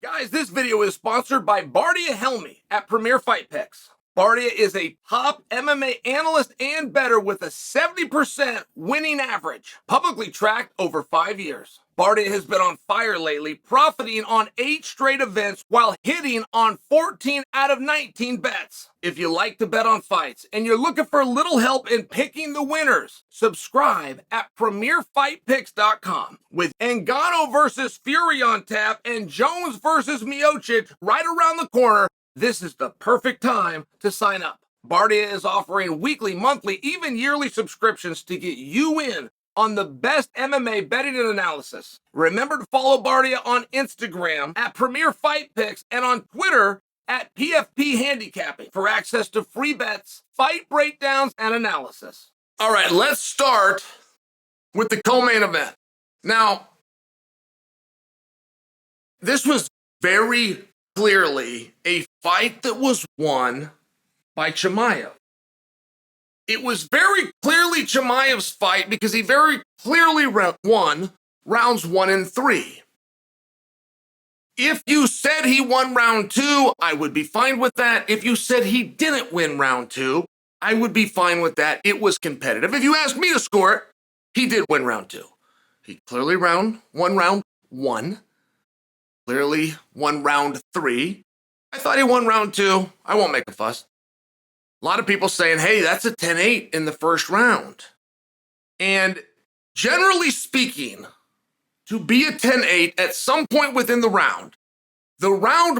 Guys, this video is sponsored by Bardia Helmy at Premier Fight Picks. Bardia is a top MMA analyst and bettor with a 70% winning average, publicly tracked over 5 years. Bardia has been on fire lately, profiting on 8 straight events while hitting on 14 out of 19 bets. If you like to bet on fights and you're looking for a little help in picking the winners, subscribe at PremierFightPicks.com. With Ngannou versus Fury on tap and Jones versus Miocic right around the corner, this is the perfect time to sign up. Bardia is offering weekly, monthly, even yearly subscriptions to get you in on the best MMA betting and analysis. Remember to follow Bardia on Instagram at Premier Fight Picks and on Twitter at PFP Handicapping for access to free bets, fight breakdowns, and analysis. All right, let's start with the co-main event. Now, this was very clearly a fight that was won by Chimaev. It was very clearly Chimaev's fight because he very clearly won rounds 1 and 3. If you said he won round 2, I would be fine with that. If you said he didn't win round 2, I would be fine with that. It was competitive. If you asked me to score it, he did win round 2. He clearly won round 1. Clearly won round 3. I thought he won round 2. I won't make a fuss. A lot of people saying, hey, that's a 10-8 in the first round. And generally speaking, to be a 10-8 at some point within the round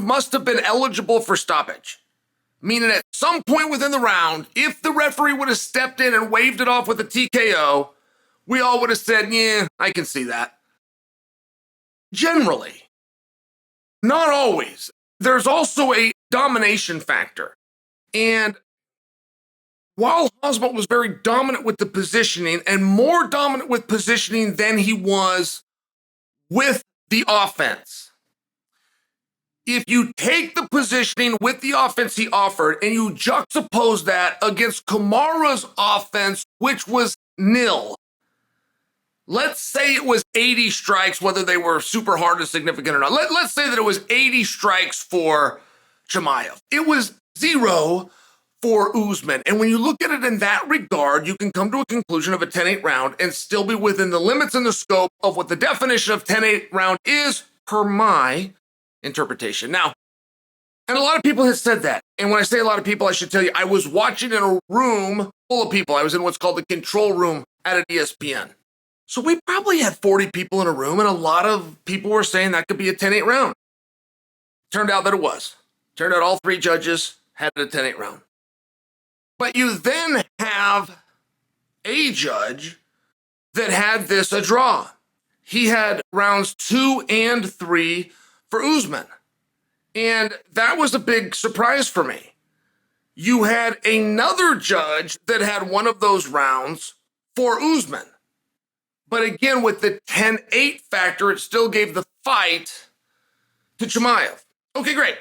must have been eligible for stoppage. Meaning at some point within the round, if the referee would have stepped in and waved it off with a TKO, we all would have said, yeah, I can see that. Generally. Not always. There's also a domination factor. And while Usman was very dominant with the positioning and more dominant with positioning than he was with the offense, if you take the positioning with the offense he offered and you juxtapose that against Kamaru's offense, which was nil, let's say it was 80 strikes, whether they were super hard and significant or not. Let's say that it was 80 strikes for Chimaev. It was 0 for Usman. And when you look at it in that regard, you can come to a conclusion of a 10-8 round and still be within the limits and the scope of what the definition of 10-8 round is, per my interpretation. Now, and a lot of people have said that. And when I say a lot of people, I should tell you, I was watching in a room full of people. I was in what's called the control room at an ESPN. So we probably had 40 people in a room, and a lot of people were saying that could be a 10-8 round. Turned out that it was. Turned out all 3 judges had it a 10-8 round. But you then have a judge that had this a draw. He had rounds 2 and 3 for Usman. And that was a big surprise for me. You had another judge that had one of those rounds for Usman. But again, with the 10-8 factor, it still gave the fight to Chimaev. Okay, great.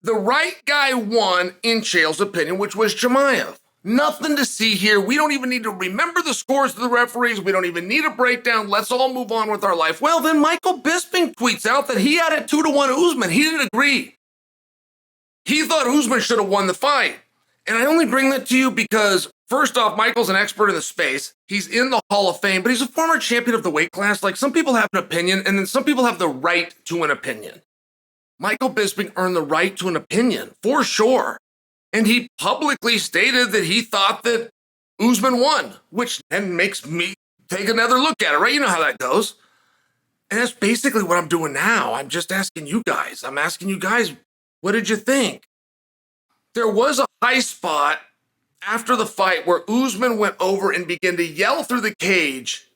The right guy won in Chael's opinion, which was Chimaev. Nothing to see here. We don't even need to remember the scores of the referees. We don't even need a breakdown. Let's all move on with our life. Well, then Michael Bisping tweets out that he had it 2-1 Usman. He didn't agree. He thought Usman should have won the fight. And I only bring that to you because, first off, Michael's an expert in the space. He's in the Hall of Fame, but he's a former champion of the weight class. Like, some people have an opinion, and then some people have the right to an opinion. Michael Bisping earned the right to an opinion, for sure. And he publicly stated that he thought that Usman won, which then makes me take another look at it, right? You know how that goes. And that's basically what I'm doing now. I'm just asking you guys. I'm asking you guys, what did you think? There was a high spot after the fight where Usman went over and began to yell through the cage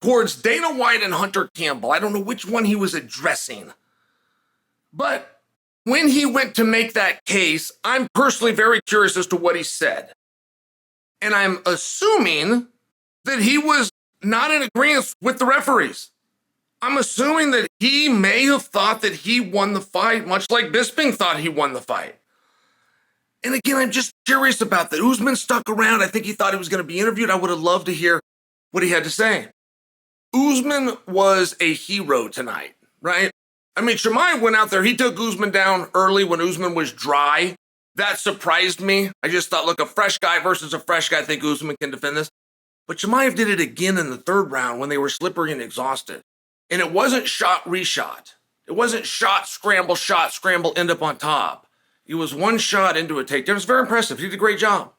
towards Dana White and Hunter Campbell. I don't know which one he was addressing. But when he went to make that case, I'm personally very curious as to what he said. And I'm assuming that he was not in agreement with the referees. I'm assuming that he may have thought that he won the fight, much like Bisping thought he won the fight. And again, I'm just curious about that. Usman stuck around. I think he thought he was going to be interviewed. I would have loved to hear what he had to say. Usman was a hero tonight, right? I mean, Chimaev went out there. He took Usman down early when Usman was dry. That surprised me. I just thought, look, a fresh guy versus a fresh guy. I think Usman can defend this. But Chimaev did it again in the third round when they were slippery and exhausted. And it wasn't shot, reshot. It wasn't shot, scramble, end up on top. It was one shot into a takedown. It was very impressive. He did a great job.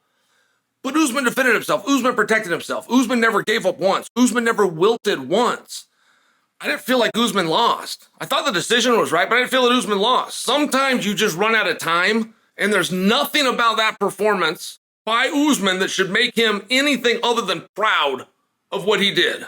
But Usman defended himself. Usman protected himself. Usman never gave up once. Usman never wilted once. I didn't feel like Usman lost. I thought the decision was right, but I didn't feel that Usman lost. Sometimes you just run out of time, and there's nothing about that performance by Usman that should make him anything other than proud of what he did.